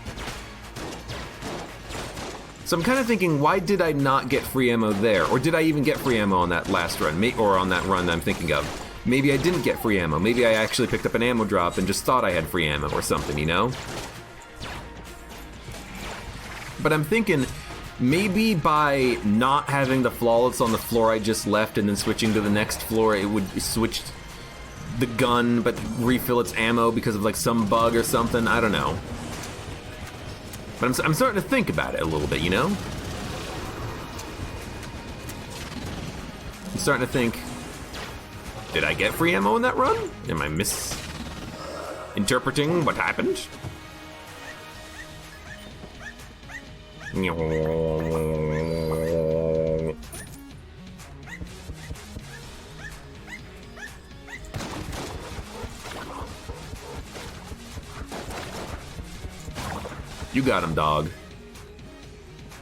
So I'm kind of thinking, why did I not get free ammo there? Or did I even get free ammo on that last run? Or on that run that I'm thinking of? Maybe I didn't get free ammo. Maybe I actually picked up an ammo drop and just thought I had free ammo or something, you know? But I'm thinking, maybe by not having the flawless on the floor I just left and then switching to the next floor, it would switch the gun but refill its ammo because of like some bug or something. I don't know. But I'm starting to think about it a little bit, you know? I'm starting to think, did I get free ammo in that run? Am I misinterpreting what happened? You got him, dog.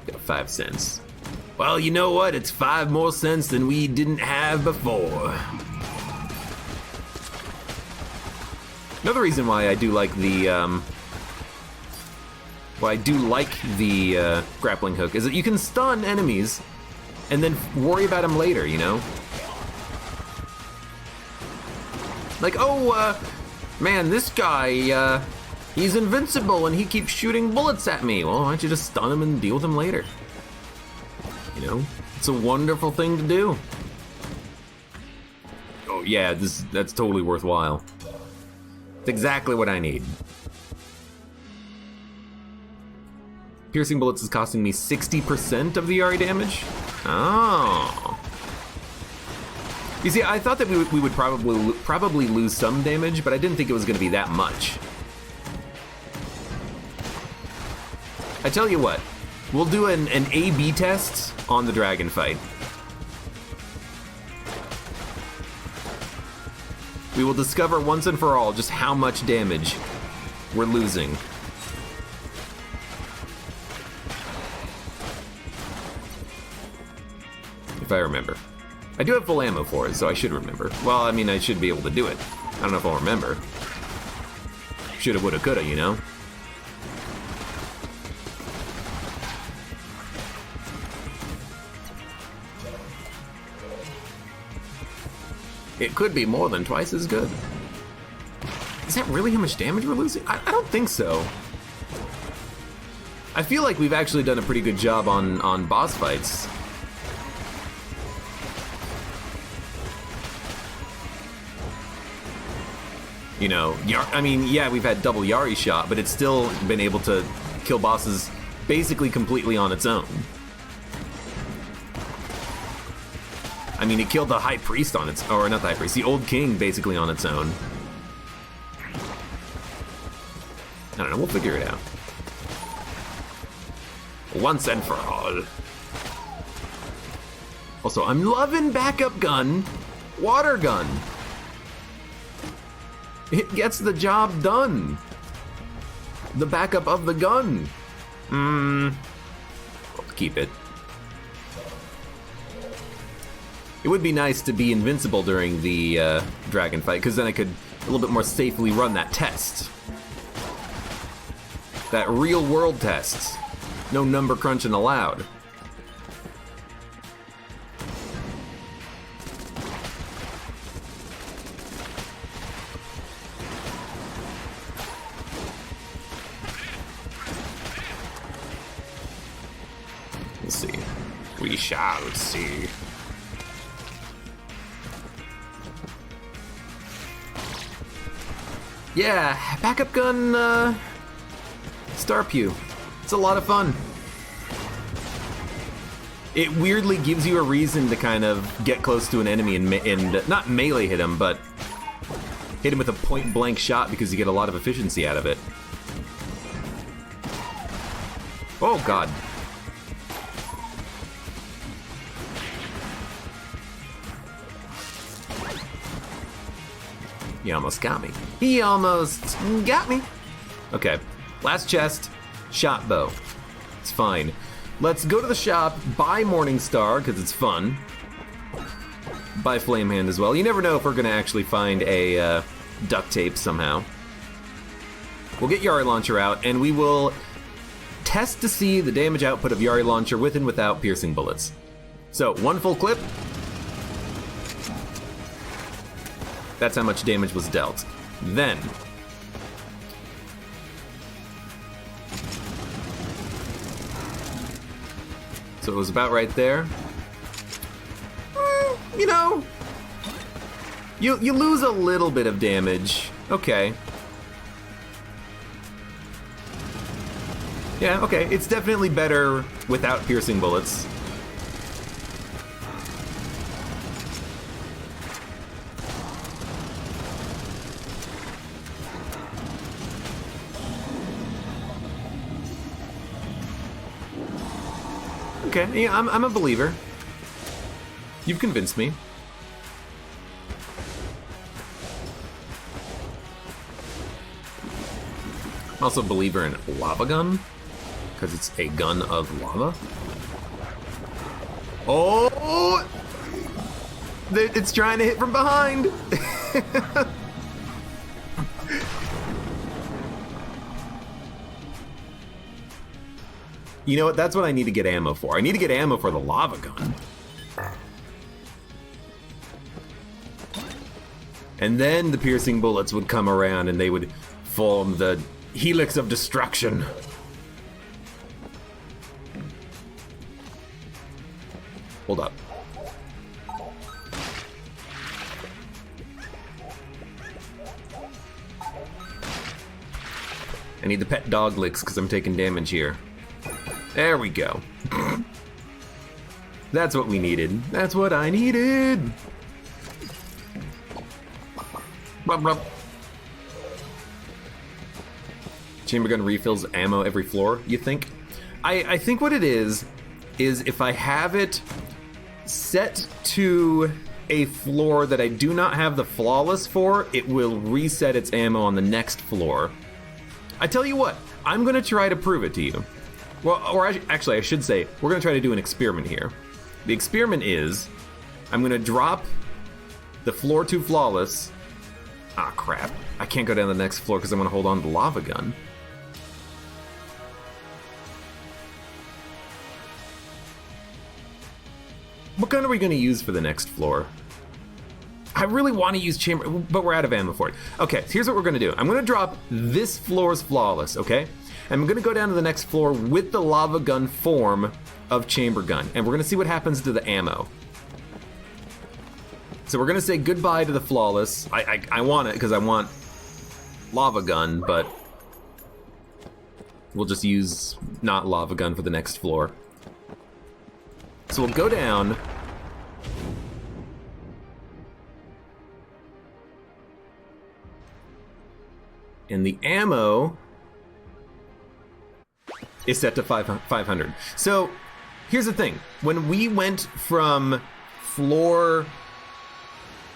Got 5 cents. Well, you know what? It's 5 more cents than we didn't have before. Another reason why I do like the grappling hook is that you can stun enemies and then worry about them later, you know? Like, oh, man, this guy, he's invincible and he keeps shooting bullets at me. Well, why don't you just stun him and deal with him later? You know? It's a wonderful thing to do. Oh yeah, that's totally worthwhile. It's exactly what I need. Piercing bullets is costing me 60% of the RE damage? Oh. You see, I thought that we would probably lose some damage, but I didn't think it was going to be that much. I tell you what, we'll do an A/B test on the dragon fight. We will discover once and for all just how much damage we're losing. If I remember. I do have full ammo for it, so I should remember. Well, I mean, I should be able to do it. I don't know if I'll remember. Shoulda, woulda, coulda, you know? It could be more than twice as good. Is that really how much damage we're losing? I don't think so. I feel like we've actually done a pretty good job on boss fights. You know, I mean, yeah, we've had double Yari shot, but it's still been able to kill bosses basically completely on its own. I mean, it killed the High Priest on its, or not the High Priest, the Old King basically on its own. I don't know, we'll figure it out. Once and for all. Also, I'm loving backup gun, water gun. It gets the job done. The backup of the gun. I'll keep it. It would be nice to be invincible during the dragon fight, because then I could a little bit more safely run that test. That real world tests. No number crunching allowed. We'll see. We shall see. Yeah, backup gun, Star Pew. It's a lot of fun. It weirdly gives you a reason to kind of get close to an enemy and not melee hit him, but hit him with a point-blank shot because you get a lot of efficiency out of it. Oh, God. He almost got me. He almost got me. Okay, last chest, shot bow. It's fine. Let's go to the shop, buy Morningstar, because it's fun. Buy Flamehand as well. You never know if we're gonna actually find a duct tape somehow. We'll get Yari Launcher out, and we will test to see the damage output of Yari Launcher with and without piercing bullets. So, one full clip. That's how much damage was dealt. Then, so it was about right there. You know, you lose a little bit of damage. Okay. Yeah, okay. It's definitely better without piercing bullets. Okay, yeah, I'm a believer. You've convinced me. I'm also a believer in lava gun, because it's a gun of lava. Oh! It's trying to hit from behind! You know what? That's what I need to get ammo for. I need to get ammo for the lava gun. And then the piercing bullets would come around and they would form the helix of destruction. Hold up. I need the pet dog licks because I'm taking damage here. There we go. That's what we needed. That's what I needed. Rub, rub. Chamber gun refills ammo every floor, you think? I think what it is if I have it set to a floor that I do not have the flawless for, it will reset its ammo on the next floor. I tell you what, I'm gonna try to prove it to you. Well, or actually, I should say, we're going to try to do an experiment here. The experiment is, I'm going to drop the floor 2 flawless. Ah, crap. I can't go down the next floor because I'm going to hold on to the lava gun. What gun are we going to use for the next floor? I really want to use chamber, but we're out of ammo for it. Okay, so here's what we're going to do. I'm going to drop this floor's flawless, okay? I'm going to go down to the next floor with the lava gun form of chamber gun, and we're going to see what happens to the ammo. So we're going to say goodbye to the flawless. I want it because I want lava gun, but we'll just use not lava gun for the next floor. So we'll go down. And the ammo is set to 500. So here's the thing. When we went from floor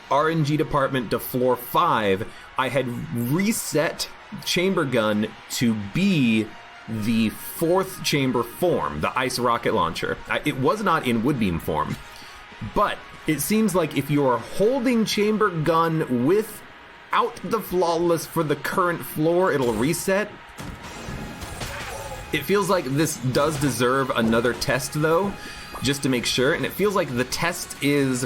RNG department to floor 5, I had reset chamber gun to be the 4th chamber form, the ice rocket launcher. It was not in woodbeam form, but it seems like if you are holding chamber gun without the flawless for the current floor, it'll reset. It feels like this does deserve another test, though, just to make sure. And it feels like the test is,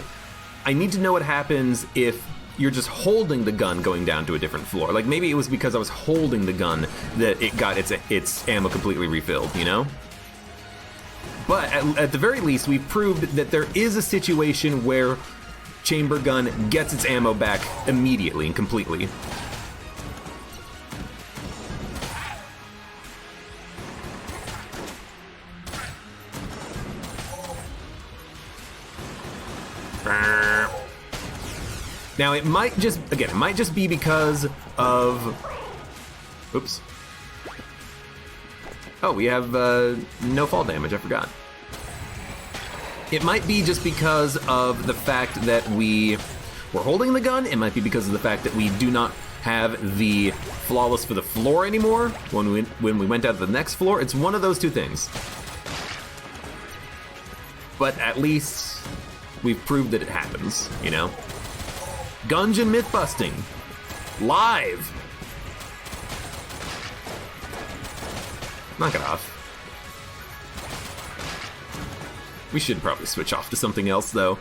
I need to know what happens if you're just holding the gun going down to a different floor. Like, maybe it was because I was holding the gun that it got its ammo completely refilled, you know? But at the very least, we've proved that there is a situation where chamber gun gets its ammo back immediately and completely. Now it might just be because of, oops. Oh, we have no fall damage, I forgot. It might be just because of the fact that we're holding the gun. It might be because of the fact that we do not have the flawless for the floor anymore when we went out to the next floor. It's one of those two things. But at least we've proved that it happens, you know? Gungeon myth busting. Live. Knock it off. We should probably switch off to something else, though.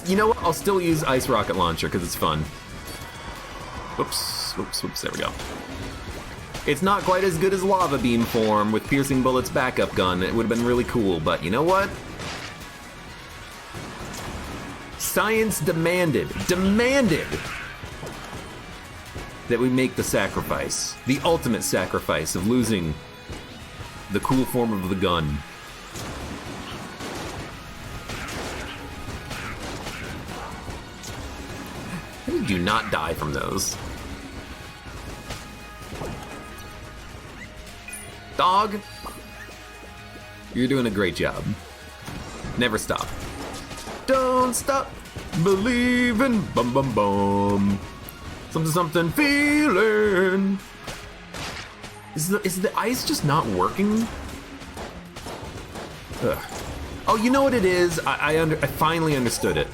You know what? I'll still use Ice Rocket Launcher because it's fun. Whoops, whoops, whoops. There we go. It's not quite as good as Lava Beam form with Piercing Bullets backup gun. It would have been really cool, but you know what? Science demanded that we make the sacrifice, the ultimate sacrifice of losing the cool form of the gun. How did you not die from those? Dog, you're doing a great job. Never stop. Don't stop believing, bum bum bum. Something something feeling. Is the ice just not working? Ugh. Oh, you know what it is? I finally understood it.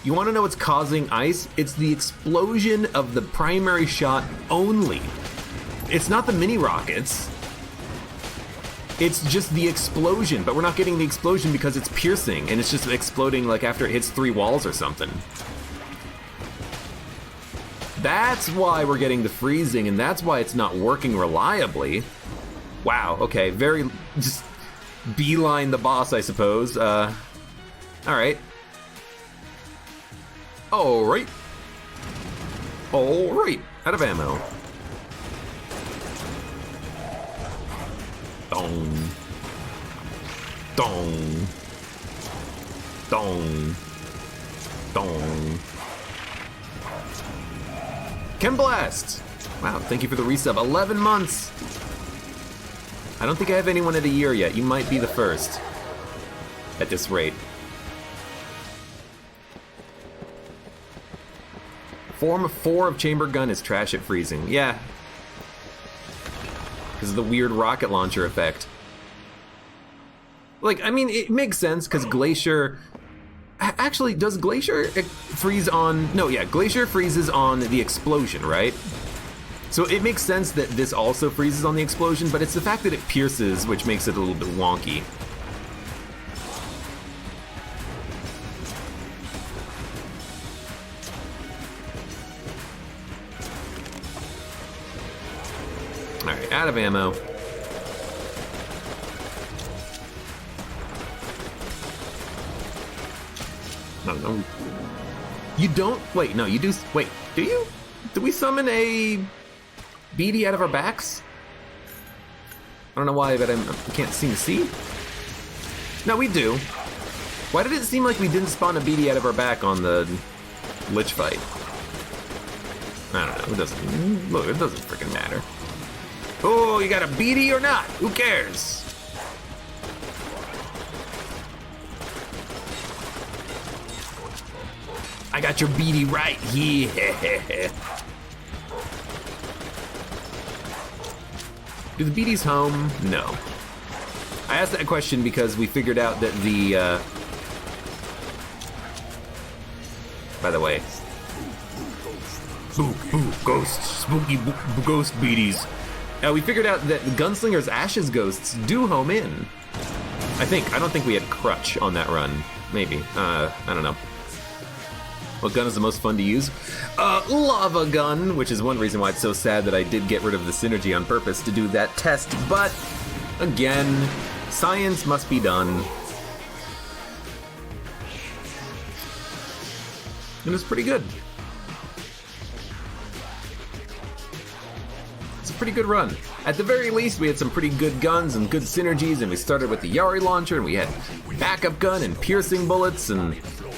You want to know what's causing ice? It's the explosion of the primary shot only. It's not the mini rockets. It's just the explosion, but we're not getting the explosion because it's piercing, and it's just exploding like after it hits 3 walls or something. That's why we're getting the freezing, and that's why it's not working reliably. Wow, okay, just beeline the boss, I suppose. Alright. Alright. Alright, out of ammo. Dong. Dong. Dong. Dong. Chem Blast! Wow, thank you for the resub. 11 months! I don't think I have anyone at a year yet. You might be the first. At this rate. Form 4 of chamber gun is trash at freezing. Yeah. Because of the weird rocket launcher effect. Like, I mean, it makes sense because Glacier... Actually, does Glacier freeze on... No, yeah, Glacier freezes on the explosion, right? So it makes sense that this also freezes on the explosion, but it's the fact that it pierces which makes it a little bit wonky. Alright, out of ammo. No. You don't? Wait, no, you do. Wait, do you? Do we summon a beady out of our backs? I don't know why, but I can't seem to see. No, we do. Why did it seem like we didn't spawn a beady out of our back on the Lich fight? I don't know. It doesn't. Look, it doesn't freaking matter. Oh, you got a beady or not? Who cares? I got your beady right here. Do the beaties home? No. I asked that question because we figured out that the, by the way, spooky ghost beaties. We figured out that the Gunslinger's Ashes Ghosts do home in. I think. I don't think we had Crutch on that run. Maybe. I don't know. What gun is the most fun to use? Lava Gun, which is one reason why it's so sad that I did get rid of the synergy on purpose to do that test. But, again, science must be done. It was pretty good. It's a pretty good run. At the very least, we had some pretty good guns and good synergies, and we started with the Yari launcher, and we had backup gun and piercing bullets, and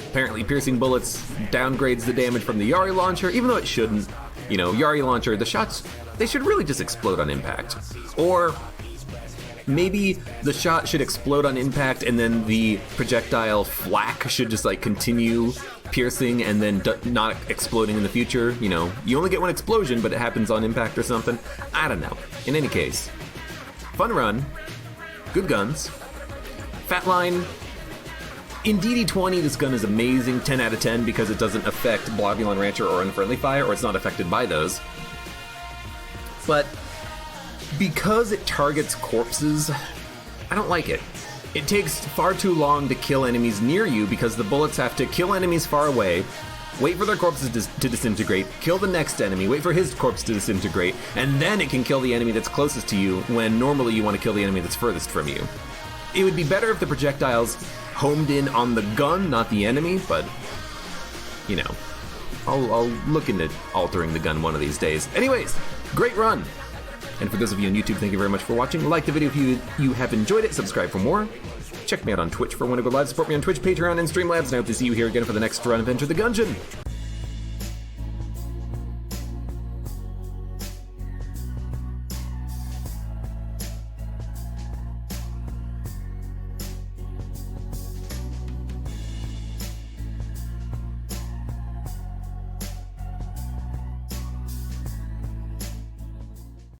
apparently piercing bullets downgrades the damage from the Yari launcher, even though it shouldn't. You know, Yari launcher, the shots, they should really just explode on impact. Or maybe the shot should explode on impact, and then the projectile flak should just like continue piercing and then not exploding in the future. You know, you only get one explosion, but it happens on impact or something. I don't know. In any case, fun run, good guns, fat line. In DD20, this gun is amazing, 10 out of 10, because it doesn't affect Blobulon Rancher or Unfriendly Fire, or it's not affected by those. But because it targets corpses, I don't like it. It takes far too long to kill enemies near you because the bullets have to kill enemies far away, wait for their corpses to disintegrate, kill the next enemy, wait for his corpse to disintegrate, and then it can kill the enemy that's closest to you when normally you want to kill the enemy that's furthest from you. It would be better if the projectiles homed in on the gun, not the enemy, but, you know, I'll look into altering the gun one of these days. Anyways, great run! And for those of you on YouTube, thank you very much for watching. Like the video if you have enjoyed it. Subscribe for more. Check me out on Twitch for when I go live. Support me on Twitch, Patreon, and Streamlabs. And I hope to see you here again for the next run of Enter the Gungeon.